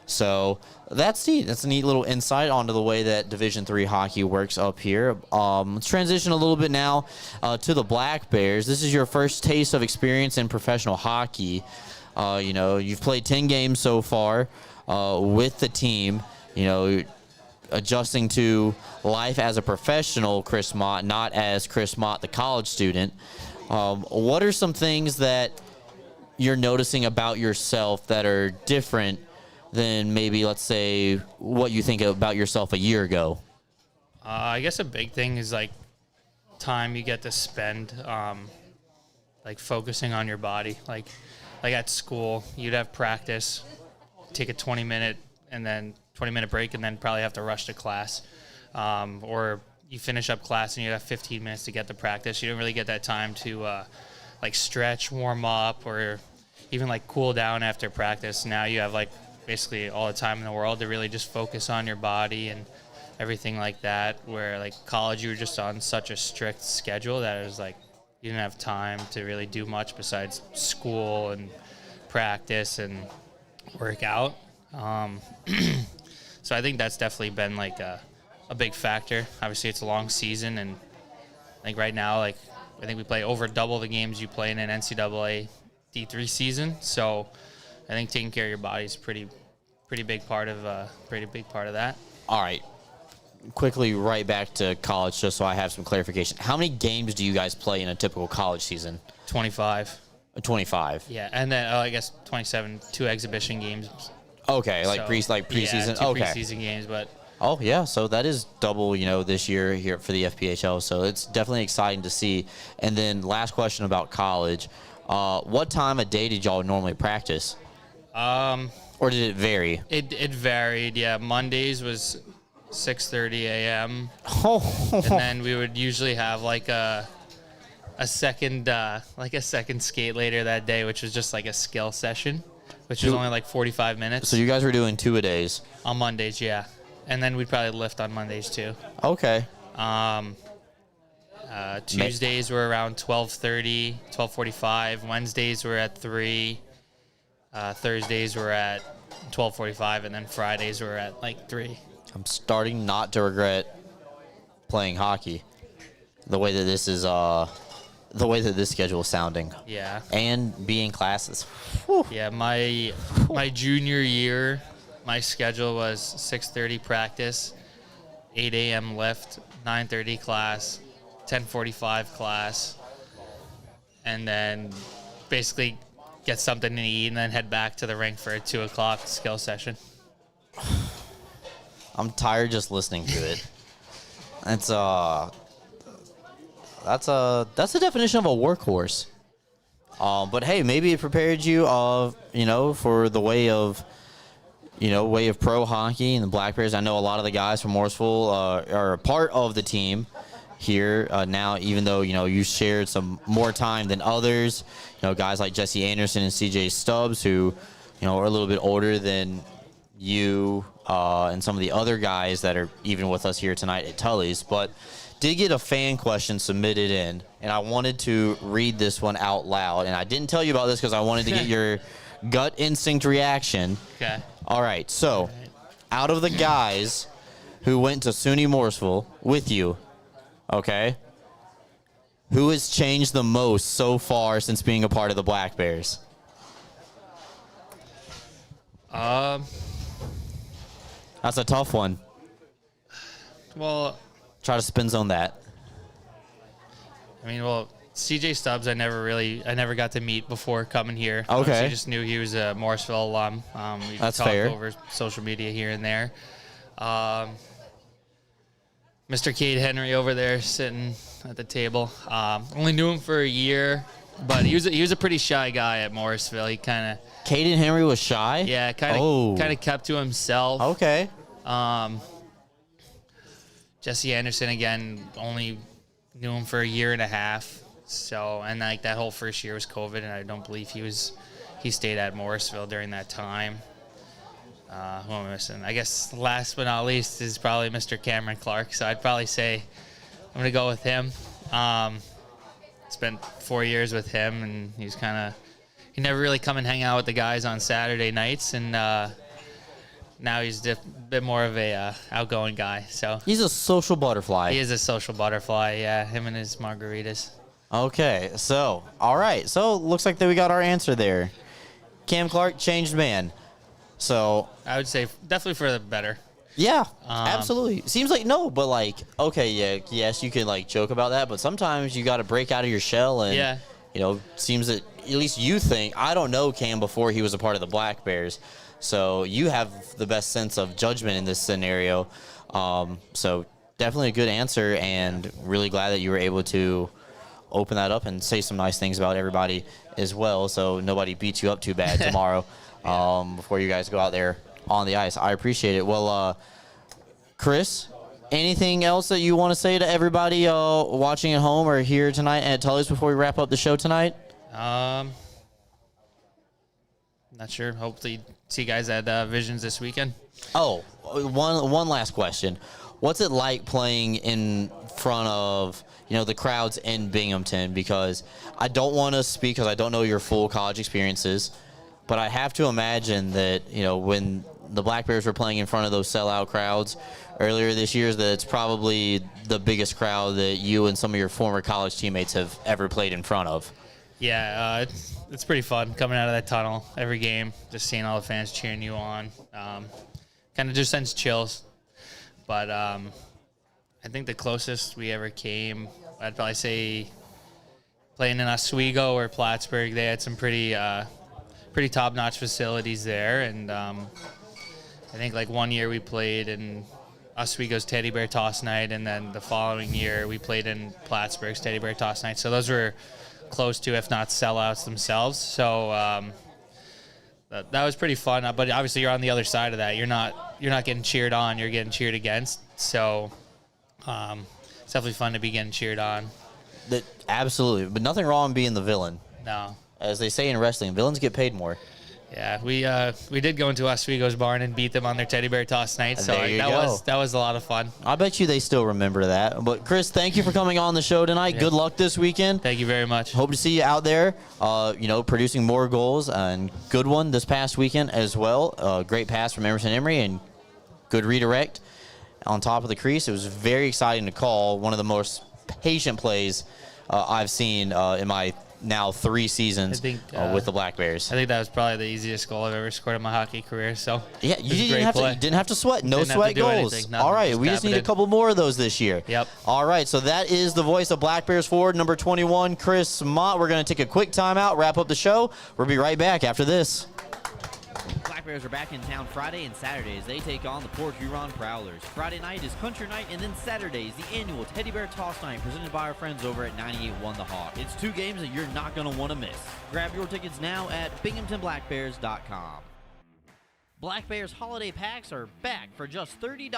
So that's neat. That's a neat little insight onto the way that Division III hockey works up here. Let's transition a little bit now to the Black Bears. This is your first taste of experience in professional hockey. You've played 10 games so far with the team, adjusting to life as a professional, Chris Mott, not as Chris Mott, the college student. What are some things that you're noticing about yourself that are different than maybe, let's say, what you think about yourself a year ago? I guess a big thing is time you get to spend focusing on your body. Like at school, you'd have practice, take a 20-minute break, and then probably have to rush to class. Or you finish up class and you have 15 minutes to get to practice. You don't really get that time to stretch, warm up, or even like cool down after practice. Now you have like basically all the time in the world to really just focus on your body and everything like that, where like college you were just on such a strict schedule that it was like you didn't have time to really do much besides school and practice and work out. So I think that's definitely been like a big factor. Obviously it's a long season, and I think right now, like, I think we play over double the games you play in an NCAA D3 season. So I think taking care of your body is pretty big part of that. All right. Quickly, right back to college, just so I have some clarification. How many games do you guys play in a typical college season? 25. 25. Yeah, and then I guess 27, 2 exhibition games. Okay, like So, preseason. Yeah, 2 okay. preseason games, but Oh yeah, so that is double, this year here for the FPHL. So it's definitely exciting to see. And then last question about college: what time of day did y'all normally practice? Or did it vary? it varied. Yeah, Mondays was 6:30 a.m. Oh, and then we would usually have like a second skate later that day, which was just like a skill session, which was only like 45 minutes. so you guys were doing 2-a-days. On Mondays, yeah. And then we'd probably lift on Mondays too. Okay. Tuesdays were around 12:30, 12:45. Wednesdays were at 3. Thursdays were at 12:45, and then Fridays were at like 3. I'm starting not to regret playing hockey. The way that this schedule is sounding. Yeah. And being classes. Whew. Yeah, my junior year, my schedule was 6:30 practice, 8 a.m. lift, 9:30 class, 10:45 class, and then basically get something to eat and then head back to the rink for a 2 o'clock skill session. I'm tired just listening to it. That's the definition of a workhorse. But hey, maybe it prepared you for the way of pro hockey and the Black Bears. I know a lot of the guys from Morrisville are a part of the team here now, even though, you shared some more time than others. Guys like Jesse Anderson and CJ Stubbs, who, are a little bit older than you and some of the other guys that are even with us here tonight at Tully's. But did get a fan question submitted in, and I wanted to read this one out loud. And I didn't tell you about this because I wanted to get your gut instinct reaction. Okay. All right, so out of the guys who went to SUNY Morrisville with you, okay, who has changed the most so far since being a part of the Black Bears? That's a tough one. Well, Try to spin zone that. CJ Stubbs, I never got to meet before coming here. Okay. I just knew he was a Morrisville alum. We That's talked fair. over social media here and there. Mr. Cade Henry over there sitting at the table. Only knew him for a year, but he was a pretty shy guy at Morrisville. He kind of Caden Henry was shy? Yeah, kind of kept to himself. Okay. Jesse Anderson, again, only knew him for a year and a half. So, and like that whole first year was COVID, and I don't believe he stayed at Morrisville during that time. Who am I missing? I guess last but not least is probably Mr. Cameron Clark. So I'd probably say I'm going to go with him. Spent 4 years with him, and he never really come and hang out with the guys on Saturday nights, and now he's a bit more of a outgoing guy. So He's a social butterfly. he is a social butterfly, yeah, him and his margaritas. Okay, so, all right. So, looks like that we got our answer there. Cam Clark, changed man. So, I would say definitely for the better. yeah, absolutely. Seems like no, but like, okay, yeah, yes, you can like joke about that, but sometimes you got to break out of your shell and, Yeah. Seems that at least you think, I don't know Cam before he was a part of the Black Bears, so you have the best sense of judgment in this scenario. So definitely a good answer, and really glad that you were able to open that up and say some nice things about everybody as well, so nobody beats you up too bad tomorrow before you guys go out there on the ice. I appreciate it. Well, Chris, anything else that you want to say to everybody watching at home or here tonight at Tully's before we wrap up the show tonight? Not sure. Hopefully see you guys at Visions this weekend. Oh, one last question. What's it like playing in front of, the crowds in Binghamton? Because I don't want to speak because I don't know your full college experiences, but I have to imagine that, when the Black Bears were playing in front of those sellout crowds earlier this year, that it's probably the biggest crowd that you and some of your former college teammates have ever played in front of. Yeah, it's pretty fun coming out of that tunnel every game, just seeing all the fans cheering you on. Kind of just sends chills. But I think the closest we ever came, I'd probably say playing in Oswego or Plattsburgh. They had some pretty top-notch facilities there. And I think like one year we played in Oswego's Teddy Bear Toss Night, and then the following year we played in Plattsburgh's Teddy Bear Toss Night. So those were close to, if not sellouts themselves. So that was pretty fun. But obviously you're on the other side of that. You're not getting cheered on. You're getting cheered against. So it's definitely fun to be getting cheered on. Absolutely. But nothing wrong being the villain. No. As they say in wrestling, villains get paid more. Yeah, we did go into Oswego's barn and beat them on their Teddy Bear Toss Night. So that was a lot of fun. I bet you they still remember that. But Chris, thank you for coming on the show tonight. Yeah. Good luck this weekend. Thank you very much. Hope to see you out there. Producing more goals, and good one this past weekend as well. Great pass from Emerson Emery and good redirect on top of the crease. It was very exciting to call. One of the most patient plays I've seen in my now 3 seasons with the Black Bears. I think that was probably the easiest goal I've ever scored in my hockey career. So yeah, you didn't have to sweat. No sweat goals. All right, we just need a couple more of those this year. Yep. All right, so that is the voice of Black Bears forward number 21, Chris Mott. We're going to take a quick timeout, wrap up the show. We'll be right back after this. Black Bears are back in town Friday and Saturday as they take on the Port Huron Prowlers. Friday night is Country Night, and then Saturday is the annual Teddy Bear Toss Night presented by our friends over at 98.1 The Hawk. It's 2 games that you're not going to want to miss. Grab your tickets now at binghamtonblackbears.com. Black Bears holiday packs are back for just $30.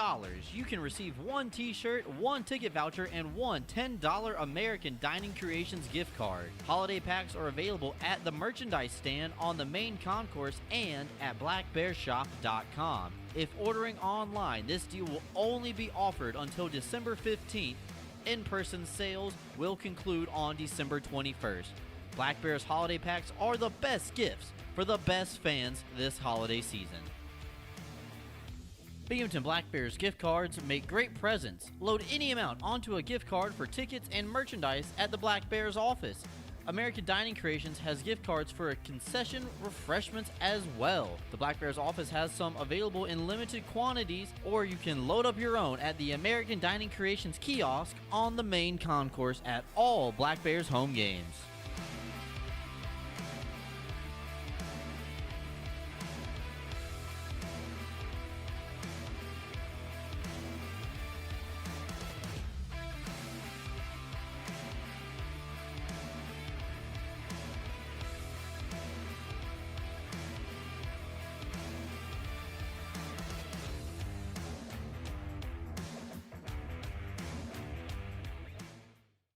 You can receive 1 t-shirt, 1 ticket voucher, and 1 $10 American Dining Creations gift card. Holiday packs are available at the merchandise stand on the main concourse and at blackbearshop.com. If ordering online, this deal will only be offered until December 15th. In-person sales will conclude on December 21st. Black Bears holiday packs are the best gifts for the best fans this holiday season. Binghamton Black Bears gift cards make great presents. Load any amount onto a gift card for tickets and merchandise at the Black Bears office. American Dining Creations has gift cards for a concession refreshments as well. The Black Bears office has some available in limited quantities, or you can load up your own at the American Dining Creations kiosk on the main concourse at all Black Bears home games.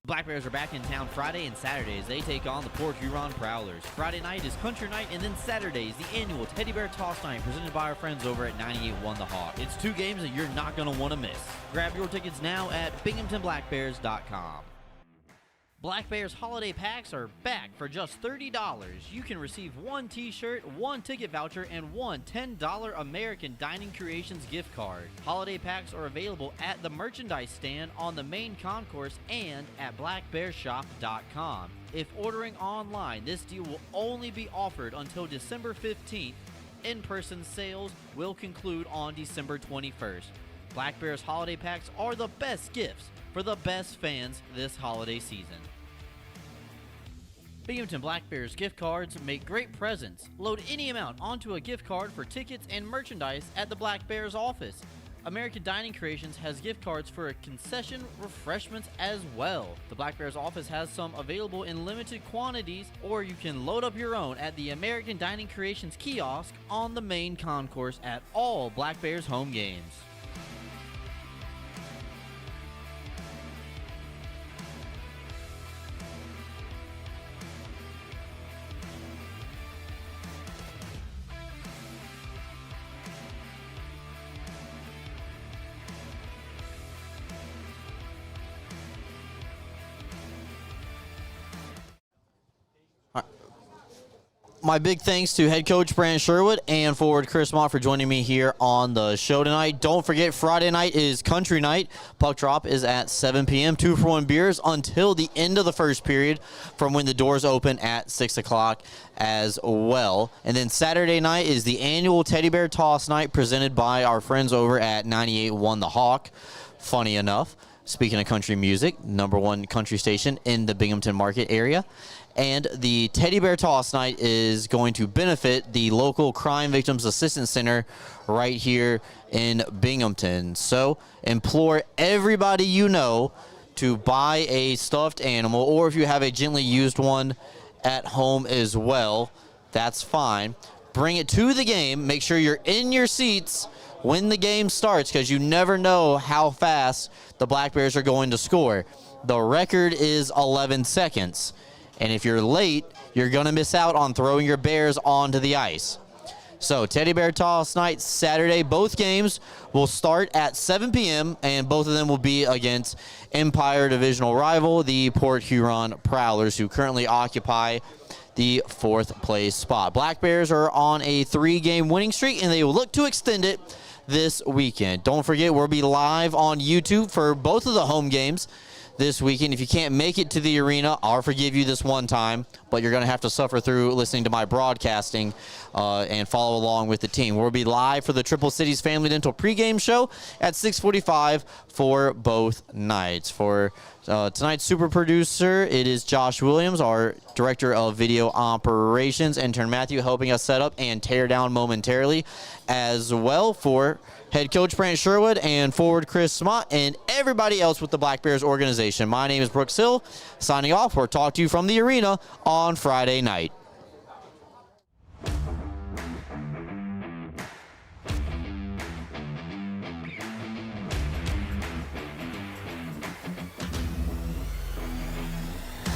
Black Bears are back in town Friday and Saturday as they take on the Port Huron Prowlers. Friday night is Country Night, and then Saturday is the annual Teddy Bear Toss Night presented by our friends over at 98.1 The Hawk. It's 2 games that you're not going to want to miss. Grab your tickets now at binghamtonblackbears.com. Black Bears holiday packs are back for just $30. You can receive 1 t-shirt, 1 ticket voucher, and 1 $10 American Dining Creations gift card. Holiday packs are available at the merchandise stand on the main concourse and at blackbearshop.com. If ordering online, this deal will only be offered until December 15th. In-person sales will conclude on December 21st. Black Bears holiday packs are the best gifts for the best fans this holiday season. Binghamton Black Bears gift cards make great presents. Load any amount onto a gift card for tickets and merchandise at the Black Bears office. American Dining Creations has gift cards for a concession refreshments as well. The Black Bears office has some available in limited quantities, or you can load up your own at the American Dining Creations kiosk on the main concourse at all Black Bears home games. my big thanks to head coach Brant Sherwood and forward Chris Mott for joining me here on the show tonight. Don't forget, Friday night is country night. Puck drop is at 7 p.m. 2-for-1 beers until the end of the first period, from when the doors open at 6 o'clock as well. And then Saturday night is the annual Teddy Bear Toss Night presented by our friends over at 98.1 The Hawk. Funny enough, speaking of country music, #1 country station in the Binghamton market area. And the Teddy Bear Toss Night is going to benefit the local Crime Victims Assistance Center right here in Binghamton. So implore everybody you know to buy a stuffed animal, or if you have a gently used one at home as well, that's fine. Bring it to the game. Make sure you're in your seats when the game starts, because you never know how fast the Black Bears are going to score. The record is 11 seconds. And if you're late, you're going to miss out on throwing your Bears onto the ice. So Teddy Bear Toss Night Saturday. Both games will start at 7 p.m., and both of them will be against Empire divisional rival, the Port Huron Prowlers, who currently occupy the 4th place spot. Black Bears are on a 3-game winning streak, and they will look to extend it this weekend. Don't forget, we'll be live on YouTube for both of the home games this weekend. If you can't make it to the arena, I'll forgive you this one time, but you're going to have to suffer through listening to my broadcasting and follow along with the team. We'll be live for the Triple Cities Family Dental pregame show at 6:45 for both nights. For tonight's super producer, it is Josh Williams, our director of video operations. Intern Matthew helping us set up and tear down momentarily as well. For head coach Brant Sherwood and forward Chris Mott and everybody else with the Black Bears organization, my name is Brooks Hill, signing off. We'll talk to you from the arena on Friday night.